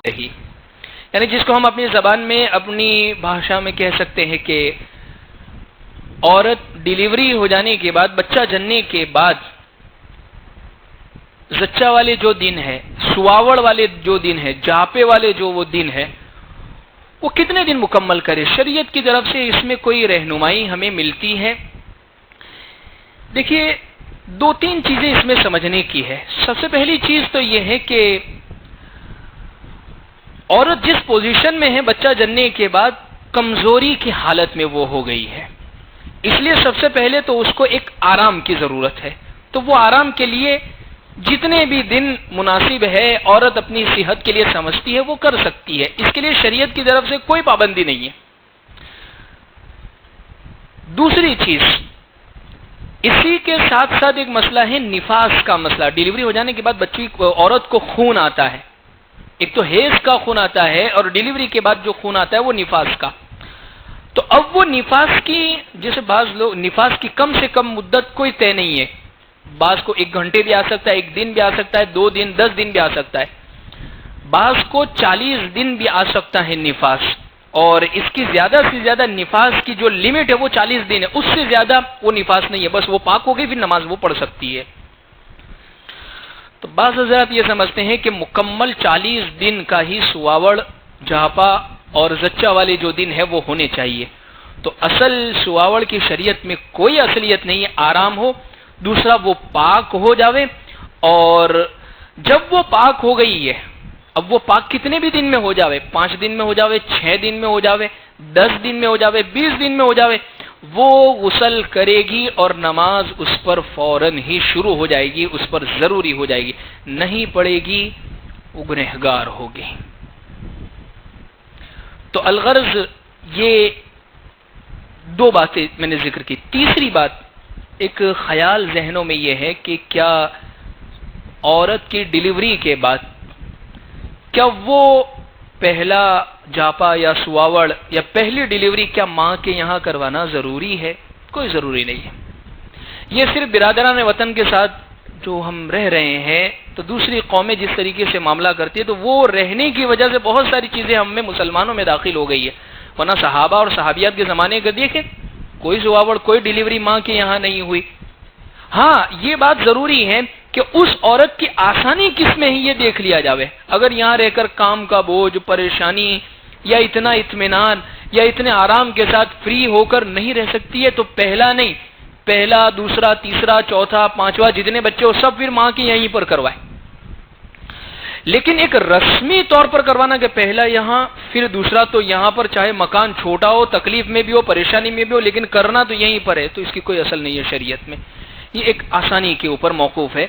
رہی، یعنی جس کو ہم اپنی زبان میں اپنی بھاشا میں کہہ سکتے ہیں کہ عورت ڈیلیوری ہو جانے کے بعد، بچہ جننے کے بعد زچہ والے جو دن ہے، سواوڑ والے جو دن ہے، جاپے والے جو وہ دن ہے، وہ کتنے دن مکمل کرے؟ شریعت کی طرف سے اس میں کوئی رہنمائی ہمیں ملتی ہے؟ دیکھیے، دو تین چیزیں اس میں سمجھنے کی ہے۔ سب سے پہلی چیز تو یہ ہے کہ عورت جس پوزیشن میں ہے بچہ جننے کے بعد، کمزوری کی حالت میں وہ ہو گئی ہے، اس لیے سب سے پہلے تو اس کو ایک آرام کی ضرورت ہے۔ تو وہ آرام کے لیے جتنے بھی دن مناسب ہے، عورت اپنی صحت کے لیے سمجھتی ہے، وہ کر سکتی ہے، اس کے لیے شریعت کی طرف سے کوئی پابندی نہیں ہے۔ دوسری چیز، اسی کے ساتھ ساتھ ایک مسئلہ ہے نفاس کا مسئلہ۔ ڈیلیوری ہو جانے کے بعد بچی عورت کو خون آتا ہے، ایک تو حیض کا خون آتا ہے، اور ڈیلیوری کے بعد جو خون آتا ہے وہ نفاس کا۔ تو اب وہ نفاس کی، جیسے بعض لوگ، نفاس کی کم سے کم مدت کوئی طے نہیں ہے، بعض کو 1 گھنٹے بھی آ سکتا ہے، 1 دن بھی آ سکتا ہے، 2 دن، 10 دن بھی آ سکتا ہے، بعض کو 40 دن بھی آ سکتا ہے نفاس، اور اس کی زیادہ سے زیادہ نفاس کی جو لمٹ ہے وہ 40 دن ہے، اس سے زیادہ وہ نفاس نہیں ہے، بس وہ پاک ہو گئی پھر نماز وہ پڑھ سکتی ہے۔ تو بعض حضرات یہ سمجھتے ہیں کہ مکمل 40 دن کا ہی سواوڑ، جہاپا اور زچہ والے جو دن ہے وہ ہونے چاہیے۔ تو اصل سواوڑ کی شریعت میں کوئی اصلیت نہیں ہے، آرام ہو، دوسرا وہ پاک ہو جاوے، اور جب وہ پاک ہو گئی ہے، اب وہ پاک کتنے بھی دن میں ہو جاوے، 5 دن میں ہو جاوے، 6 دن میں ہو جاوے، 10 دن میں ہو جاوے، 20 دن میں ہو جاوے، وہ غسل کرے گی اور نماز اس پر فوراً ہی شروع ہو جائے گی، اس پر ضروری ہو جائے گی، نہیں پڑے گی وہ گنہگار ہوگی۔ تو الغرض یہ 2 باتیں میں نے ذکر کی۔ تیسری بات، ایک خیال ذہنوں میں یہ ہے کہ کیا عورت کی ڈیلیوری کے بعد، کیا وہ پہلا جاپا یا سواوڑ یا پہلی ڈیلیوری کیا ماں کے یہاں کروانا ضروری ہے؟ کوئی ضروری نہیں ہے۔ یہ صرف برادران وطن کے ساتھ جو ہم رہ رہے ہیں، تو دوسری قومیں جس طریقے سے معاملہ کرتی ہے، تو وہ رہنے کی وجہ سے بہت ساری چیزیں ہم میں مسلمانوں میں داخل ہو گئی ہے، ورنہ صحابہ اور صحابیات کے زمانے کا دیکھیں، کوئی سواوڑ، کوئی ڈیلیوری ماں کے یہاں نہیں ہوئی۔ ہاں، یہ بات ضروری ہے کہ اس عورت کی آسانی کس میں ہی یہ دیکھ لیا جاوے۔ اگر یہاں رہ کر کام کا بوجھ، پریشانی، یا اتنا اطمینان یا اتنے آرام کے ساتھ فری ہو کر نہیں رہ سکتی ہے، تو پہلا نہیں، پہلا، دوسرا، تیسرا، چوتھا، 5واں جتنے بچے ہو سب پھر ماں کی یہیں پر کروائے۔ لیکن ایک رسمی طور پر کروانا کہ پہلا یہاں پھر دوسرا تو یہاں پر، چاہے مکان چھوٹا ہو، تکلیف میں بھی ہو، پریشانی میں بھی ہو، لیکن کرنا تو یہیں پر ہے، تو اس کی کوئی اصل نہیں ہے شریعت میں، یہ ایک آسانی کے اوپر موقوف ہے۔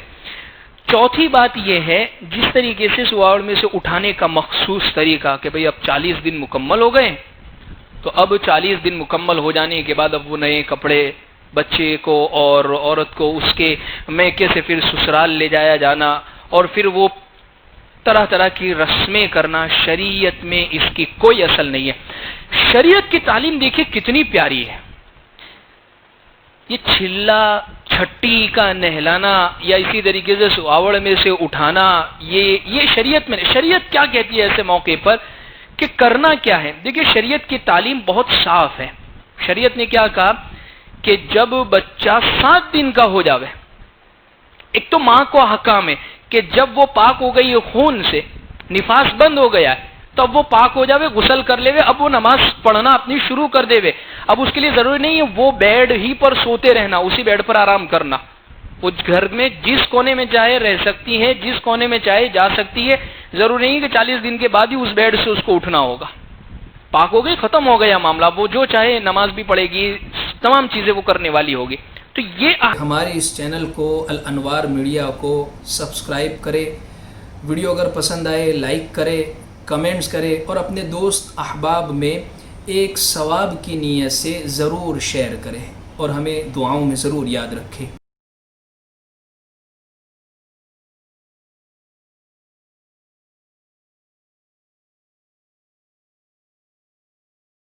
چوتھی بات یہ ہے، جس طریقے سے سواوڑ میں سے اٹھانے کا مخصوص طریقہ کہ بھئی اب 40 دن مکمل ہو گئے، تو اب 40 دن مکمل ہو جانے کے بعد اب وہ نئے کپڑے بچے کو اور عورت کو اس کے میکے سے پھر سسرال لے جایا جانا، اور پھر وہ طرح طرح کی رسمیں کرنا، شریعت میں اس کی کوئی اصل نہیں ہے۔ شریعت کی تعلیم دیکھیں کتنی پیاری ہے۔ یہ چھلا چھٹی کا نہلانا یا اسی طریقے سے سواوڑ میں سے اٹھانا، یہ شریعت میں، شریعت کیا کہتی ہے ایسے موقع پر کہ کرنا کیا ہے؟ دیکھیں، شریعت کی تعلیم بہت صاف ہے۔ شریعت نے کیا کہا کہ جب بچہ 7 دن کا ہو جاوے، ایک تو ماں کو حکام ہے کہ جب وہ پاک ہو گئی خون سے، نفاس بند ہو گیا ہے، تو اب وہ پاک ہو جاوے، غسل کر لے، اب وہ نماز پڑھنا اپنی شروع کر دے۔ اب اس کے لیے ضروری نہیں ہے وہ بیڈ ہی پر سوتے رہنا، اسی بیڈ پر آرام کرنا، وہ گھر میں جس کونے میں چاہے رہ سکتی ہے، جس کونے میں چاہے جا سکتی ہے، ضروری نہیں کہ 40 دن کے بعد ہی اس بیڈ سے اس کو اٹھنا ہوگا۔ پاک ہو گئی، ختم ہو گیا معاملہ، وہ جو چاہے نماز بھی پڑھے گی، تمام چیزیں وہ کرنے والی ہوگی۔ تو یہ ہمارے اس چینل کو الانوار میڈیا کو سبسکرائب کرے، ویڈیو اگر پسند آئے لائک کرے، کمنٹس کرے، اور اپنے دوست احباب میں ایک ثواب کی نیت سے ضرور شیئر کرے، اور ہمیں دعاؤں میں ضرور یاد رکھے۔